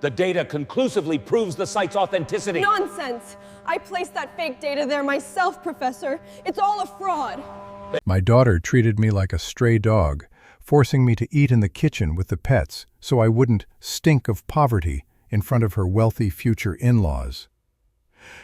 The data conclusively proves the site's authenticity. Nonsense! I placed that fake data there myself, Professor. It's all a fraud. My daughter treated me like a stray dog, forcing me to eat in the kitchen with the pets so I wouldn't stink of poverty in front of her wealthy future in-laws.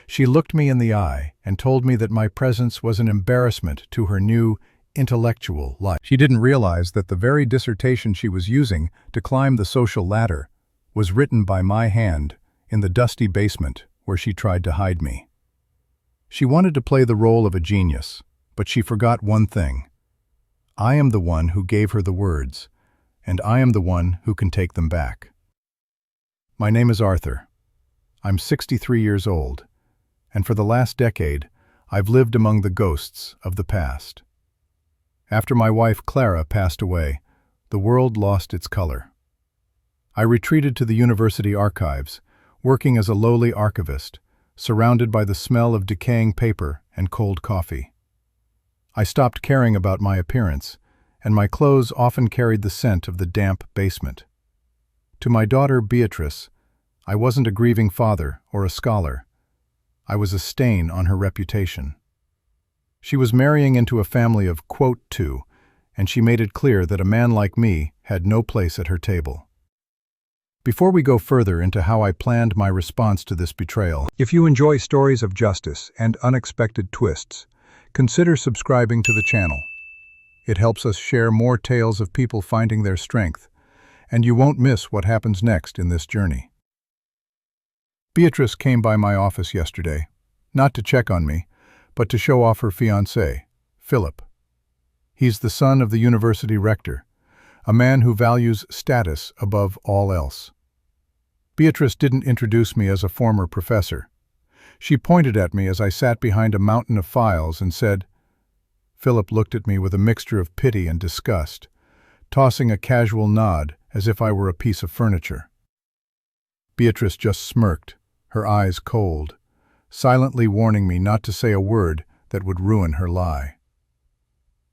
She looked me in the eye and told me that my presence was an embarrassment to her new intellectual life. She didn't realize that the very dissertation she was using to climb the social ladder was written by my hand in the dusty basement where she tried to hide me. She wanted to play the role of a genius, but she forgot one thing. I am the one who gave her the words, and I am the one who can take them back. My name is Arthur. I'm 63 years old, and for the last decade, I've lived among the ghosts of the past. After my wife Clara passed away, the world lost its color. I retreated to the university archives, working as a lowly archivist, surrounded by the smell of decaying paper and cold coffee. I stopped caring about my appearance, and my clothes often carried the scent of the damp basement. To my daughter Beatrice, I wasn't a grieving father or a scholar. I was a stain on her reputation. She was marrying into a family of quote two, and she made it clear that a man like me had no place at her table. Before we go further into how I planned my response to this betrayal, if you enjoy stories of justice and unexpected twists, consider subscribing to the channel. It helps us share more tales of people finding their strength, and you won't miss what happens next in this journey. Beatrice came by my office yesterday, not to check on me, but to show off her fiancé, Philip. He's the son of the university rector, a man who values status above all else. Beatrice didn't introduce me as a former professor. She pointed at me as I sat behind a mountain of files and said, Philip looked at me with a mixture of pity and disgust, tossing a casual nod as if I were a piece of furniture. Beatrice just smirked, her eyes cold, silently warning me not to say a word that would ruin her lie.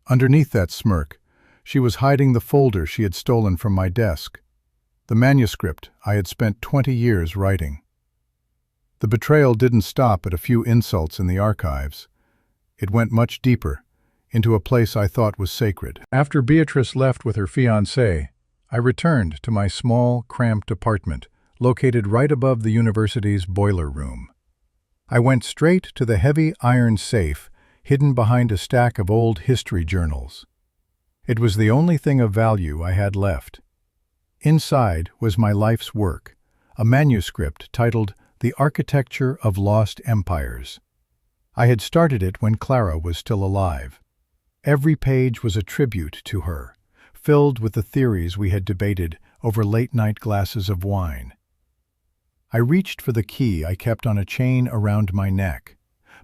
Underneath that smirk, she was hiding the folder she had stolen from my desk, the manuscript I had spent 20 years writing. The betrayal didn't stop at a few insults in the archives. It went much deeper, into a place I thought was sacred. After Beatrice left with her fiancé, I returned to my small, cramped apartment, located right above the university's boiler room. I went straight to the heavy iron safe hidden behind a stack of old history journals. It was the only thing of value I had left. Inside was my life's work, a manuscript titled The Architecture of Lost Empires. I had started it when Clara was still alive. Every page was a tribute to her, filled with the theories we had debated over late-night glasses of wine. I reached for the key I kept on a chain around my neck,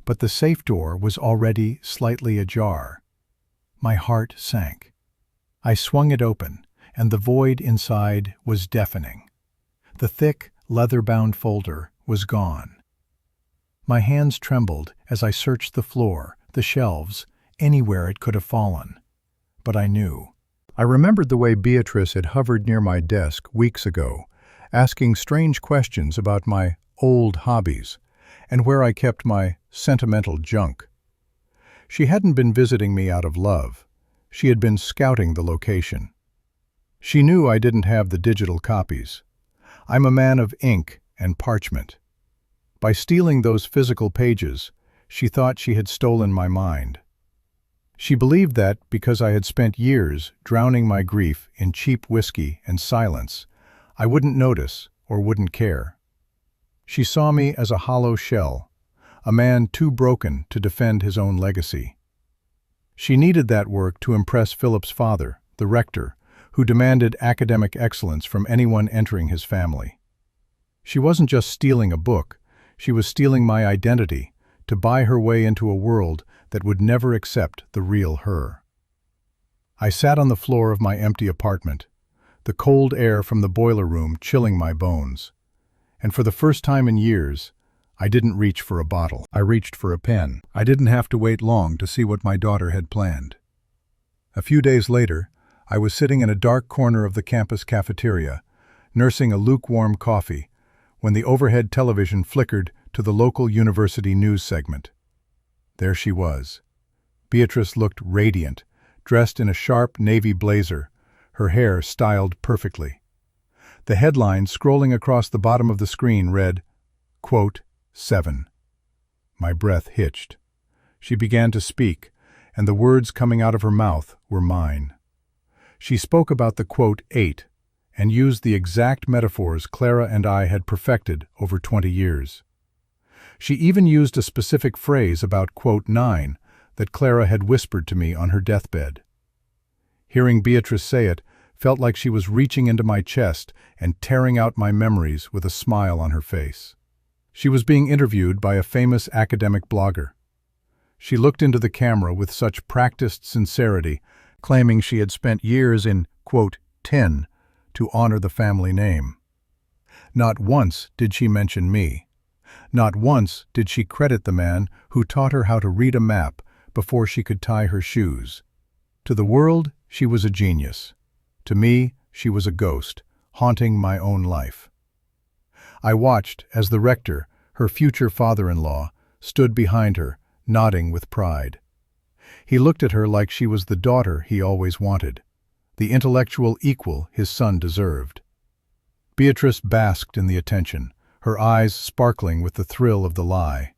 but the safe door was already slightly ajar. My heart sank. I swung it open, and the void inside was deafening. The thick, leather-bound folder was gone. My hands trembled as I searched the floor, the shelves, anywhere it could have fallen. But I knew. I remembered the way Beatrice had hovered near my desk weeks ago, asking strange questions about my old hobbies and where I kept my sentimental junk. She hadn't been visiting me out of love. She had been scouting the location. She knew I didn't have the digital copies. I'm a man of ink and parchment. By stealing those physical pages, she thought she had stolen my mind. She believed that because I had spent years drowning my grief in cheap whiskey and silence, I wouldn't notice or wouldn't care. She saw me as a hollow shell, a man too broken to defend his own legacy. She needed that work to impress Philip's father, the rector, who demanded academic excellence from anyone entering his family. She wasn't just stealing a book, she was stealing my identity to buy her way into a world that would never accept the real her. I sat on the floor of my empty apartment, the cold air from the boiler room chilling my bones. And for the first time in years, I didn't reach for a bottle. I reached for a pen. I didn't have to wait long to see what my daughter had planned. A few days later, I was sitting in a dark corner of the campus cafeteria, nursing a lukewarm coffee when the overhead television flickered to the local university news segment. There she was. Beatrice looked radiant, dressed in a sharp navy blazer, her hair styled perfectly. The headline scrolling across the bottom of the screen read, quote, 7. My breath hitched. She began to speak, and the words coming out of her mouth were mine. She spoke about the quote 8, and used the exact metaphors Clara and I had perfected over 20 years. She even used a specific phrase about quote 9 that Clara had whispered to me on her deathbed. Hearing Beatrice say it felt like she was reaching into my chest and tearing out my memories with a smile on her face. She was being interviewed by a famous academic blogger. She looked into the camera with such practiced sincerity, claiming she had spent years in, quote, 10 to honor the family name. Not once did she mention me. Not once did she credit the man who taught her how to read a map before she could tie her shoes. To the world, she was a genius. To me, she was a ghost, haunting my own life. I watched as the rector, her future father-in-law, stood behind her, nodding with pride. He looked at her like she was the daughter he always wanted, the intellectual equal his son deserved. Beatrice basked in the attention, her eyes sparkling with the thrill of the lie.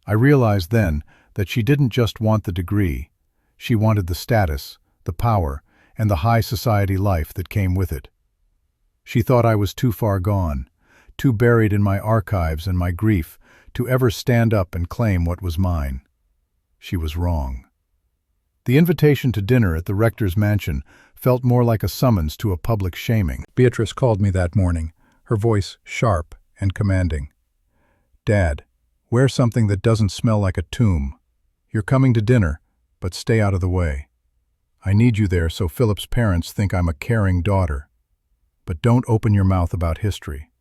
I realized then that she didn't just want the degree, she wanted the status, the power, and the high society life that came with it. She thought I was too far gone, too buried in my archives and my grief, to ever stand up and claim what was mine. She was wrong. The invitation to dinner at the rector's mansion felt more like a summons to a public shaming. Beatrice called me that morning, her voice sharp and commanding. Dad, wear something that doesn't smell like a tomb. You're coming to dinner, but stay out of the way. I need you there so Philip's parents think I'm a caring daughter. But don't open your mouth about history.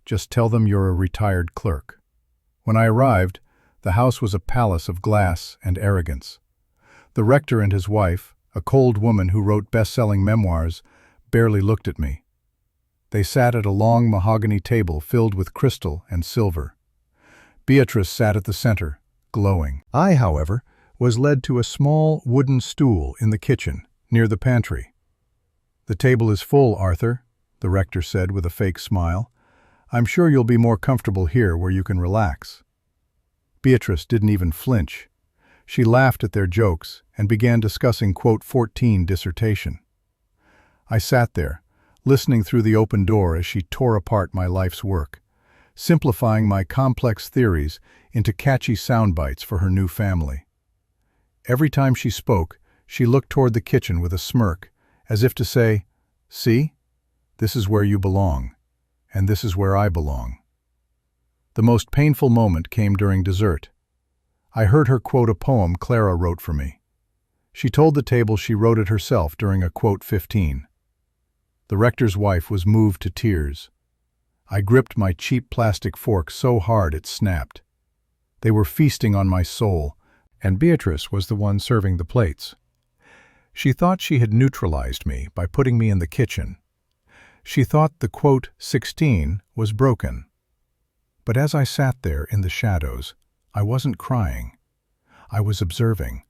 Just tell them you're a retired clerk. When I arrived, the house was a palace of glass and arrogance. The rector and his wife, a cold woman who wrote best-selling memoirs, barely looked at me. They sat at a long mahogany table filled with crystal and silver. Beatrice sat at the center, glowing. I, however, was led to a small wooden stool in the kitchen, near the pantry. The table is full, Arthur, the rector said with a fake smile. I'm sure you'll be more comfortable here where you can relax. Beatrice didn't even flinch. She laughed at their jokes and began discussing quote 14 dissertation. I sat there, listening through the open door as she tore apart my life's work, simplifying my complex theories into catchy sound bites for her new family. Every time she spoke, she looked toward the kitchen with a smirk, as if to say, "See? This is where you belong, and this is where I belong." The most painful moment came during dessert. I heard her quote a poem Clara wrote for me. She told the table she wrote it herself during a quote 15. The rector's wife was moved to tears. I gripped my cheap plastic fork so hard it snapped. They were feasting on my soul, and Beatrice was the one serving the plates. She thought she had neutralized me by putting me in the kitchen. She thought the quote 16 was broken. But as I sat there in the shadows, I wasn't crying. I was observing.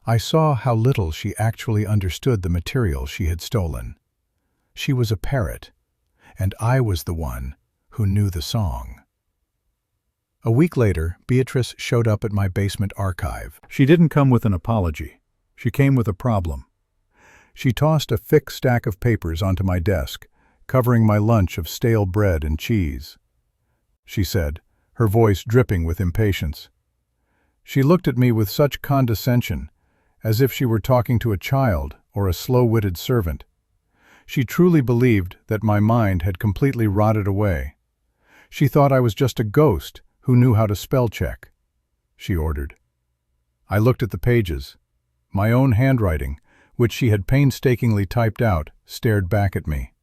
I saw how little she actually understood the material she had stolen. She was a parrot, and I was the one who knew the song. A week later, Beatrice showed up at my basement archive. She didn't come with an apology. She came with a problem. She tossed a thick stack of papers onto my desk, covering my lunch of stale bread and cheese. She said, her voice dripping with impatience. She looked at me with such condescension, as if she were talking to a child or a slow-witted servant. She truly believed that my mind had completely rotted away. She thought I was just a ghost who knew how to spell check. She ordered. I looked at the pages. My own handwriting, which she had painstakingly typed out, stared back at me.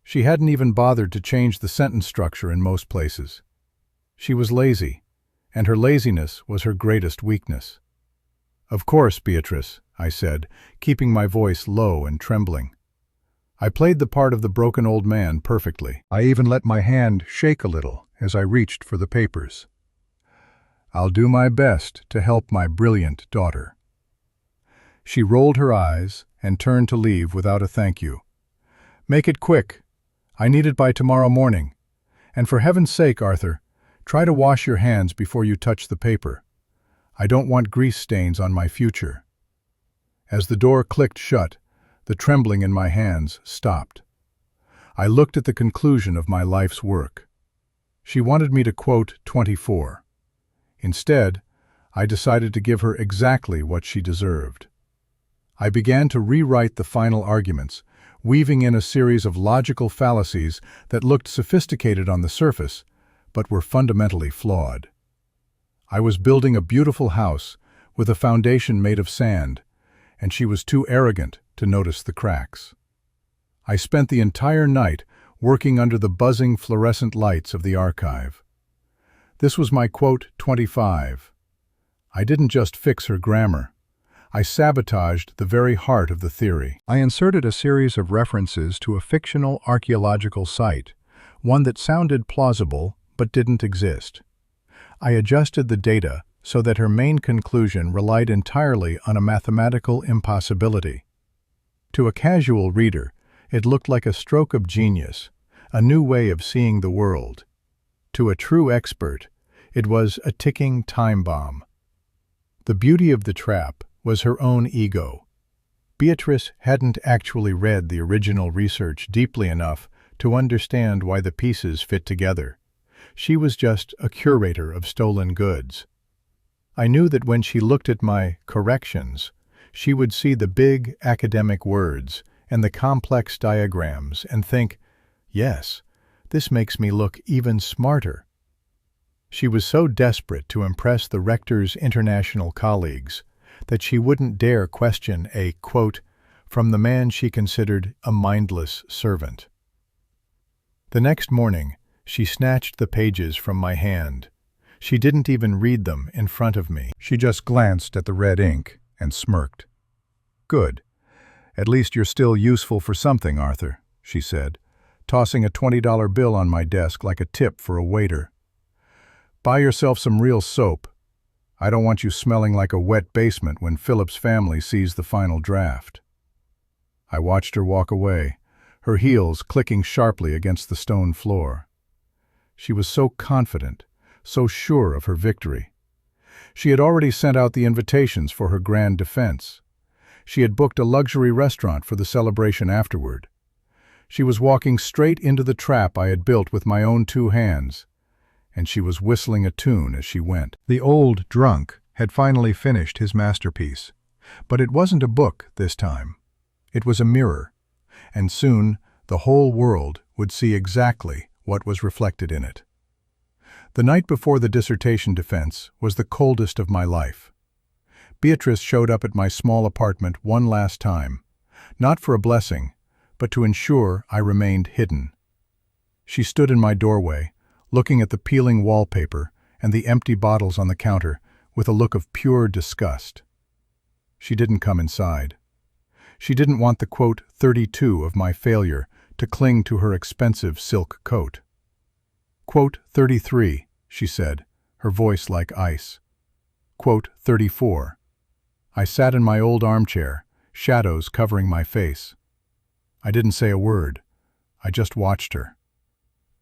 She hadn't even bothered to change the sentence structure in most places. She was lazy, and her laziness was her greatest weakness. "Of course, Beatrice," I said, keeping my voice low and trembling. I played the part of the broken old man perfectly. I even let my hand shake a little as I reached for the papers. I'll do my best to help my brilliant daughter. She rolled her eyes and turned to leave without a thank you. Make it quick. I need it by tomorrow morning. And for heaven's sake, Arthur, try to wash your hands before you touch the paper. I don't want grease stains on my future. As the door clicked shut, the trembling in my hands stopped. I looked at the conclusion of my life's work. She wanted me to quote 24. Instead, I decided to give her exactly what she deserved. I began to rewrite the final arguments, weaving in a series of logical fallacies that looked sophisticated on the surface, but were fundamentally flawed. I was building a beautiful house with a foundation made of sand, and she was too arrogant to notice the cracks. I spent the entire night working under the buzzing fluorescent lights of the archive. This was my quote 25. I didn't just fix her grammar. I sabotaged the very heart of the theory. I inserted a series of references to a fictional archaeological site, one that sounded plausible but didn't exist. I adjusted the data so that her main conclusion relied entirely on a mathematical impossibility. To a casual reader, it looked like a stroke of genius, a new way of seeing the world. To a true expert, it was a ticking time bomb. The beauty of the trap was her own ego. Beatrice hadn't actually read the original research deeply enough to understand why the pieces fit together. She was just a curator of stolen goods. I knew that when she looked at my corrections, she would see the big academic words and the complex diagrams and think, yes, this makes me look even smarter. She was so desperate to impress the rector's international colleagues that she wouldn't dare question a quote from the man she considered a mindless servant. The next morning, she snatched the pages from my hand. She didn't even read them in front of me. She just glanced at the red ink and smirked. Good. At least you're still useful for something, Arthur, she said, tossing a $20 bill on my desk like a tip for a waiter. Buy yourself some real soap. I don't want you smelling like a wet basement when Philip's family sees the final draft. I watched her walk away, her heels clicking sharply against the stone floor. She was so confident, so sure of her victory. She had already sent out the invitations for her grand defense. She had booked a luxury restaurant for the celebration afterward. She was walking straight into the trap I had built with my own two hands, and she was whistling a tune as she went. The old drunk had finally finished his masterpiece, but it wasn't a book this time. It was a mirror, and soon the whole world would see exactly what was reflected in it. The night before the dissertation defense was the coldest of my life. Beatrice showed up at my small apartment one last time, not for a blessing, but to ensure I remained hidden. She stood in my doorway, looking at the peeling wallpaper and the empty bottles on the counter with a look of pure disgust. She didn't come inside. She didn't want the quote 32 of my failure to cling to her expensive silk coat. Quote 33, she said, her voice like ice. Quote 34. I sat in my old armchair, shadows covering my face. I didn't say a word. I just watched her.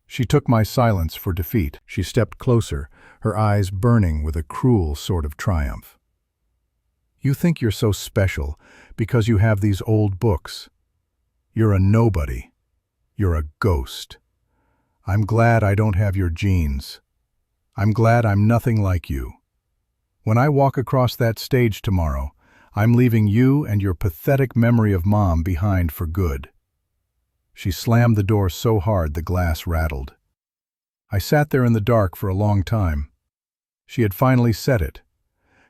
She took my silence for defeat. She stepped closer, her eyes burning with a cruel sort of triumph. You think you're so special because you have these old books. You're a nobody. You're a ghost. I'm glad I don't have your genes. I'm glad I'm nothing like you. When I walk across that stage tomorrow, I'm leaving you and your pathetic memory of Mom behind for good. She slammed the door so hard the glass rattled. I sat there in the dark for a long time. She had finally said it.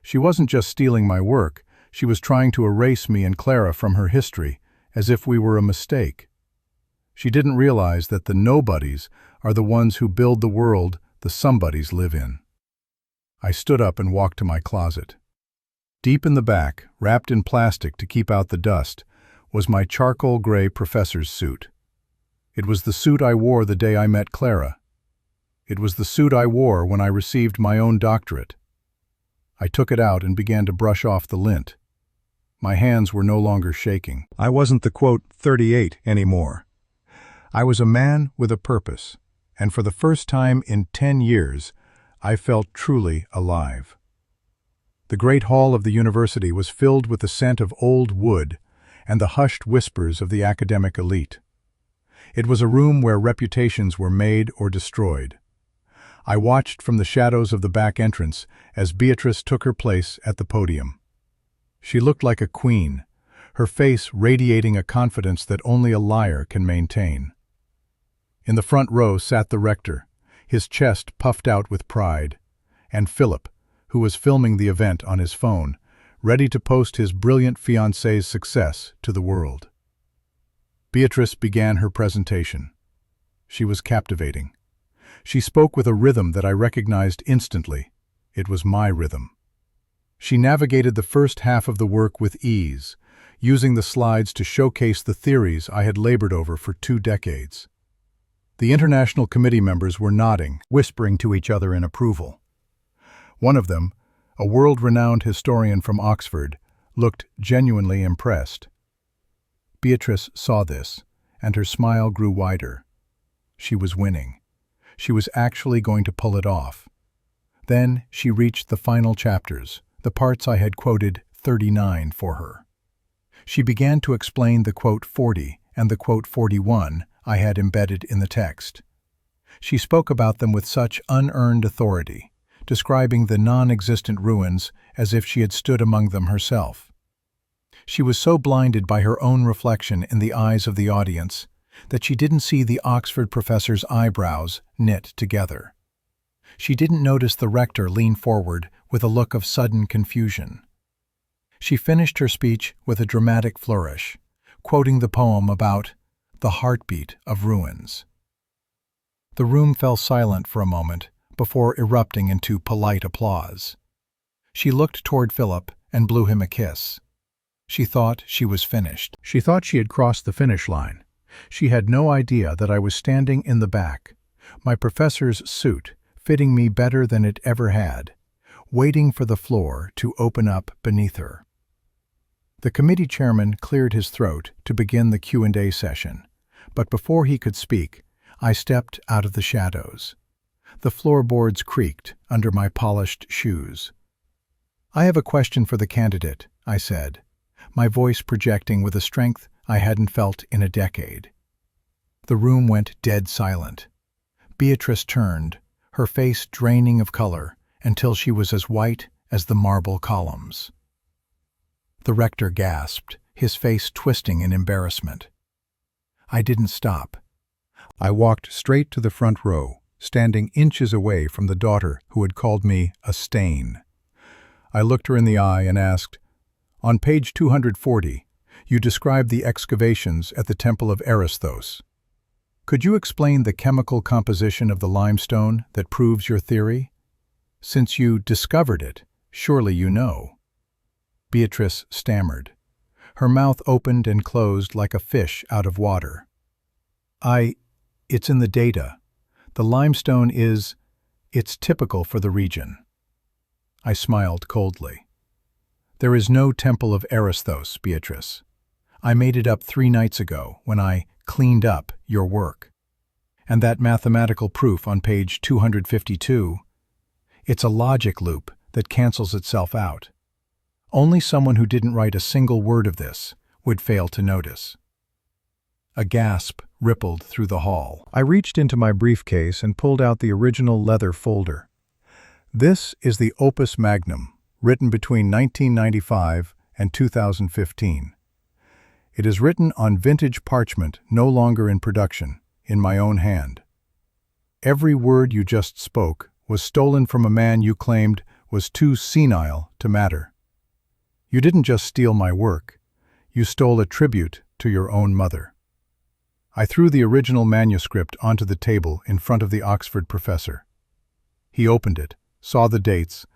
She wasn't just stealing my work, she was trying to erase me and Clara from her history, as if we were a mistake. She didn't realize that the nobodies are the ones who build the world the somebodies live in. I stood up and walked to my closet. Deep in the back, wrapped in plastic to keep out the dust, was my charcoal gray professor's suit. It was the suit I wore the day I met Clara. It was the suit I wore when I received my own doctorate. I took it out and began to brush off the lint. My hands were no longer shaking. I wasn't the, quote, 38 anymore. I was a man with a purpose, and for the first time in 10 years, I felt truly alive. The great hall of the university was filled with the scent of old wood and the hushed whispers of the academic elite. It was a room where reputations were made or destroyed. I watched from the shadows of the back entrance as Beatrice took her place at the podium. She looked like a queen, her face radiating a confidence that only a liar can maintain. In the front row sat the rector, his chest puffed out with pride, and Philip, who was filming the event on his phone, ready to post his brilliant fiancée's success to the world. Beatrice began her presentation. She was captivating. She spoke with a rhythm that I recognized instantly. It was my rhythm. She navigated the first half of the work with ease, using the slides to showcase the theories I had labored over for 2 decades. The international committee members were nodding, whispering to each other in approval. One of them, a world-renowned historian from Oxford, looked genuinely impressed. Beatrice saw this, and her smile grew wider. She was winning. She was actually going to pull it off. Then she reached the final chapters, the parts I had quoted 39 for her. She began to explain the quote 40 and the quote 41 I had embedded in the text. She spoke about them with such unearned authority, describing the non-existent ruins as if she had stood among them herself. She was so blinded by her own reflection in the eyes of the audience that she didn't see the Oxford professor's eyebrows knit together. She didn't notice the rector lean forward with a look of sudden confusion. She finished her speech with a dramatic flourish, quoting the poem about the heartbeat of ruins. The room fell silent for a moment before erupting into polite applause. She looked toward Philip and blew him a kiss. She thought she was finished. She thought she had crossed the finish line. She had no idea that I was standing in the back, my professor's suit fitting me better than it ever had, waiting for the floor to open up beneath her. The committee chairman cleared his throat to begin the Q&A session, but before he could speak, I stepped out of the shadows. The floorboards creaked under my polished shoes. "I have a question for the candidate," I said, my voice projecting with a strength I hadn't felt in a decade. The room went dead silent. Beatrice turned, her face draining of color, until she was as white as the marble columns. The rector gasped, his face twisting in embarrassment. I didn't stop. I walked straight to the front row, standing inches away from the daughter who had called me a stain. I looked her in the eye and asked, "On page 240, you described the excavations at the Temple of Eristhos. Could you explain the chemical composition of the limestone that proves your theory? Since you discovered it, surely you know." Beatrice stammered. Her mouth opened and closed like a fish out of water. It's in the data. The limestone it's typical for the region." I smiled coldly. "There is no Temple of Eristhos, Beatrice. I made it up 3 nights ago when I cleaned up your work. And that mathematical proof on page 252, it's a logic loop that cancels itself out. Only someone who didn't write a single word of this would fail to notice." A gasp rippled through the hall. I reached into my briefcase and pulled out the original leather folder. This is the opus magnum, written between 1995 and 2015. It is written on vintage parchment no longer in production, in my own hand. Every word you just spoke was stolen from a man you claimed was too senile to matter. You didn't just steal my work, you stole a tribute to your own mother. I threw the original manuscript onto the table in front of the Oxford professor. He opened it, saw the dates,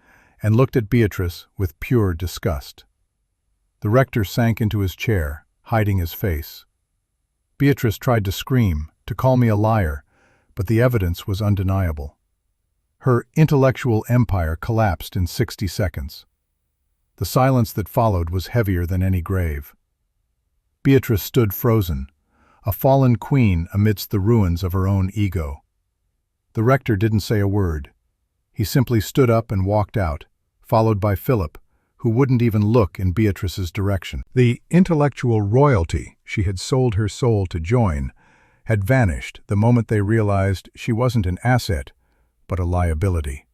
and looked at Beatrice with pure disgust. The rector sank into his chair, hiding his face. Beatrice tried to scream, to call me a liar, but the evidence was undeniable. Her intellectual empire collapsed in 60 seconds. The silence that followed was heavier than any grave. Beatrice stood frozen, a fallen queen amidst the ruins of her own ego. The rector didn't say a word. He simply stood up and walked out, followed by Philip, who wouldn't even look in Beatrice's direction. The intellectual royalty she had sold her soul to join had vanished the moment they realized she wasn't an asset, but a liability.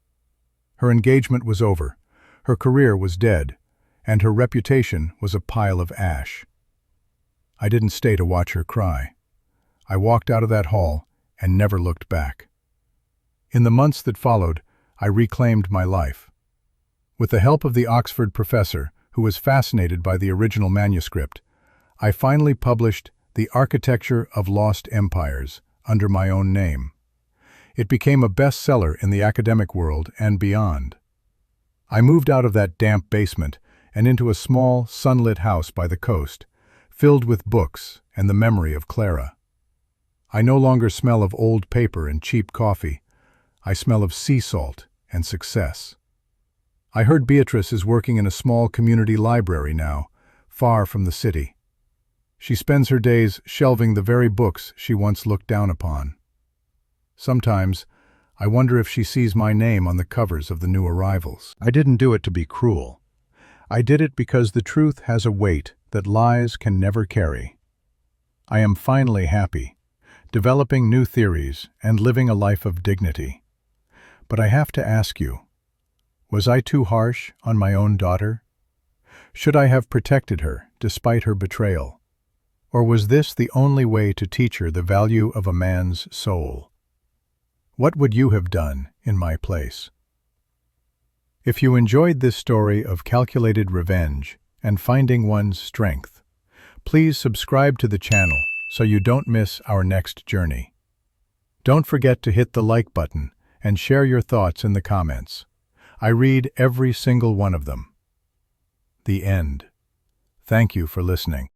Her engagement was over, her career was dead, and her reputation was a pile of ash. I didn't stay to watch her cry. I walked out of that hall and never looked back. In the months that followed, I reclaimed my life. With the help of the Oxford professor, who was fascinated by the original manuscript, I finally published The Architecture of Lost Empires under my own name. It became a bestseller in the academic world and beyond. I moved out of that damp basement and into a small, sunlit house by the coast, filled with books and the memory of Clara. I no longer smell of old paper and cheap coffee. I smell of sea salt and success. I heard Beatrice is working in a small community library now, far from the city. She spends her days shelving the very books she once looked down upon. Sometimes, I wonder if she sees my name on the covers of the new arrivals. I didn't do it to be cruel. I did it because the truth has a weight that lies can never carry. I am finally happy, developing new theories and living a life of dignity. But I have to ask you, was I too harsh on my own daughter? Should I have protected her despite her betrayal? Or was this the only way to teach her the value of a man's soul? What would you have done in my place? If you enjoyed this story of calculated revenge and finding one's strength, please subscribe to the channel so you don't miss our next journey. Don't forget to hit the like button and share your thoughts in the comments. I read every single one of them. The end. Thank you for listening.